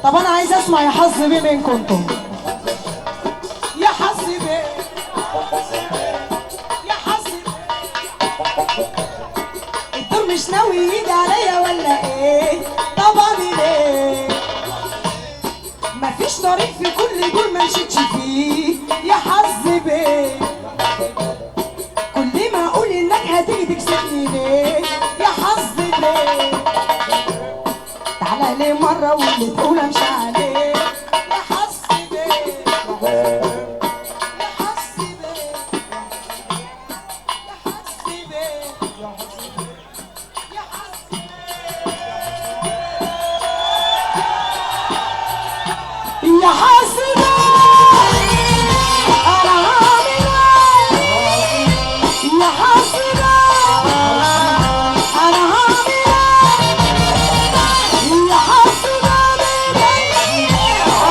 طب انا عايز اسمع يا حظ بيه منكم انتم. يا حظ بيه يا حظ الدور مش ناوي يجي عليا ولا ايه؟ طبعا ليه؟ مفيش طريق في كل دول ما مشيتش فيه يا حظ بيه. كل ما اقول انك هتيجي تكسبني ليه يا حظ بيه؟ تعالى ليه مرة واللي تقول امشي عليه يا حظ بيه. يا حظ بيه يا حظ بيه يا حظ بيه يا حظ بيه. انا عامل ايه يا حظ بيه؟ انا عامل يا حظ بيه.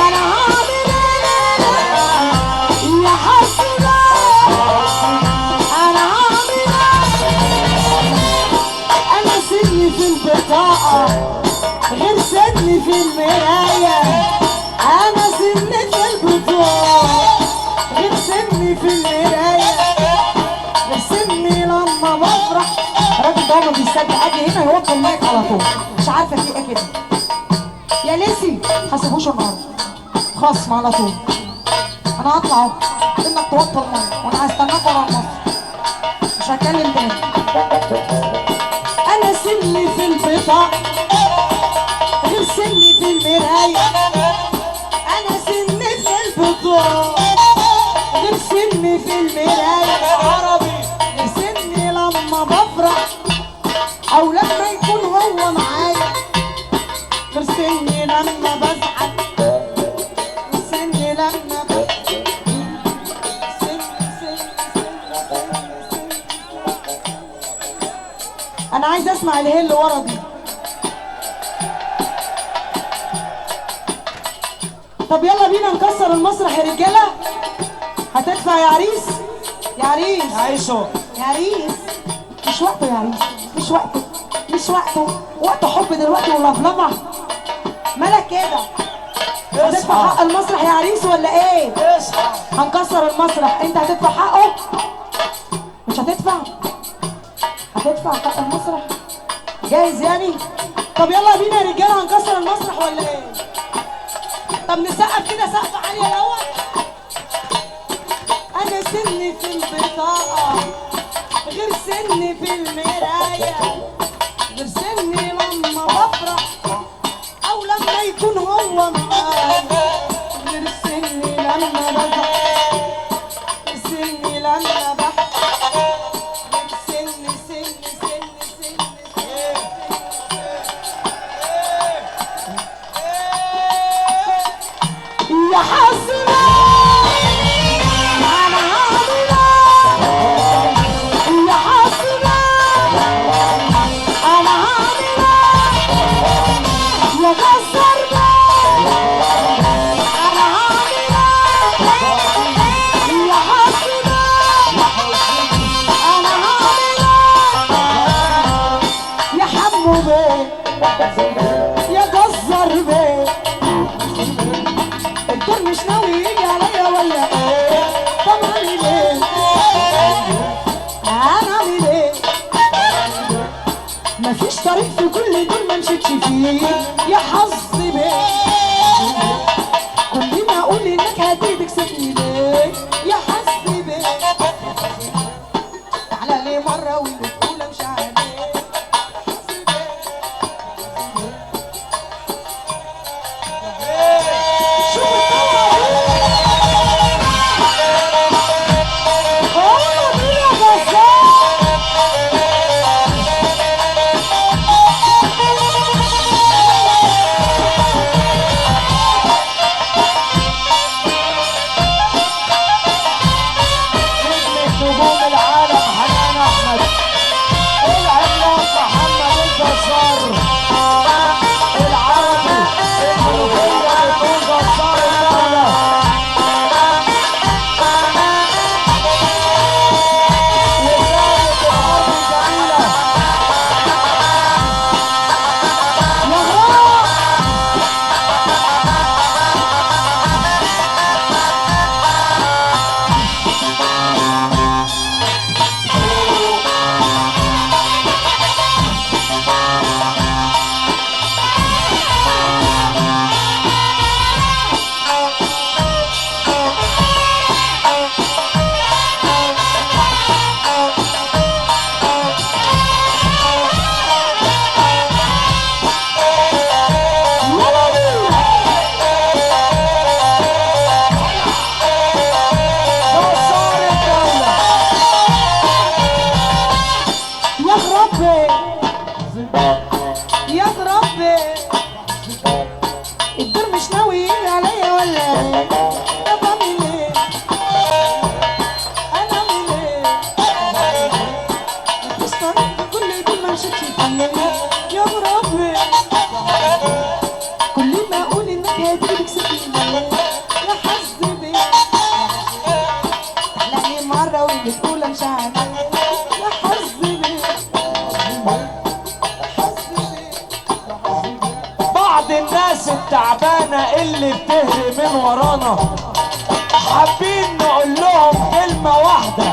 انا عامل يا حظ بيه. انا عامل انا سني في البطاقة غير سني في المراية. انا سني في البطاقة غير سني في المراية. غير سني لما بفرح. الراجل ده ما بيصدق اجي هنا يوطي المايك على طول، مش عارفه في ايه كده. يا ليسي حاسبوش النهارده خصم على طول. انا هطلع اهو انك توطي المايك وانا هستناك ورا المصر، مش هتكلم تاني. انا سني في البطاقة غير سني في المراية. انا سني في البطاقة غير سني في المراية. عربي غير سني لما بفرح او لما يكون هو معايا. غير سني لما بزعل. غير سني لما انا عايز اسمع الهي اللي ورا دي. طب يلا بينا نكسر المسرح يا رجاله. هتدفع يا عريس؟ يا عريس عايشه يا عريس مش وقته يا عريس، مش وقته، مش وقته. وقت حب دلوقتي ولفلفه. مالك كده؟ هتدفع حق المسرح يا عريس ولا ايه؟ اصحى. هنكسر المسرح، انت هتدفع حقه؟ مش هتدفع؟ هتدفع حق المسرح؟ جاهز يعني؟ طب يلا بينا يا رجاله هنكسر المسرح ولا ايه؟ طب نسقف كده سقف عاليه الاول. انا سني في البطاقه غير سني في المرايه. غير سني لما بفرح او لما يكون هو معايا. غير سني لما بزعل. غير سني لما بحزن. غير سني يا حظ انا عامل يا حظ انا عامل يا كسر انا عامل يا حظ انا عامل يا حمو بيه يا جزر بيه. الدور مش ناوي يجي عليا ولا ايه؟ طب اعمل ايه؟ انا اعمل ايه؟ مفيش طريق في كل دول ما مشيتش فيه يا حظ بيه. كل ما اقول انك هتيجي تكسبني ليه يا حظ بيه؟ تعالى ليه مره واللي تقول امشي عليه يا ربي الدور مش ناوي يجي عليا ولا ايه؟ طب اعمل ايه؟ انا اعمل ايه؟ مفيش طريق في كل دول ما مشيتش فيه. يا ربي كل ما اقول انك هتيجي تكسبني يا حظ بيه. احلامي مره وبتقول مش عارف يا حظ بيه. بعض الناس التعبانة اللي بتهري من ورانا حابين نقول لهم كلمة واحدة،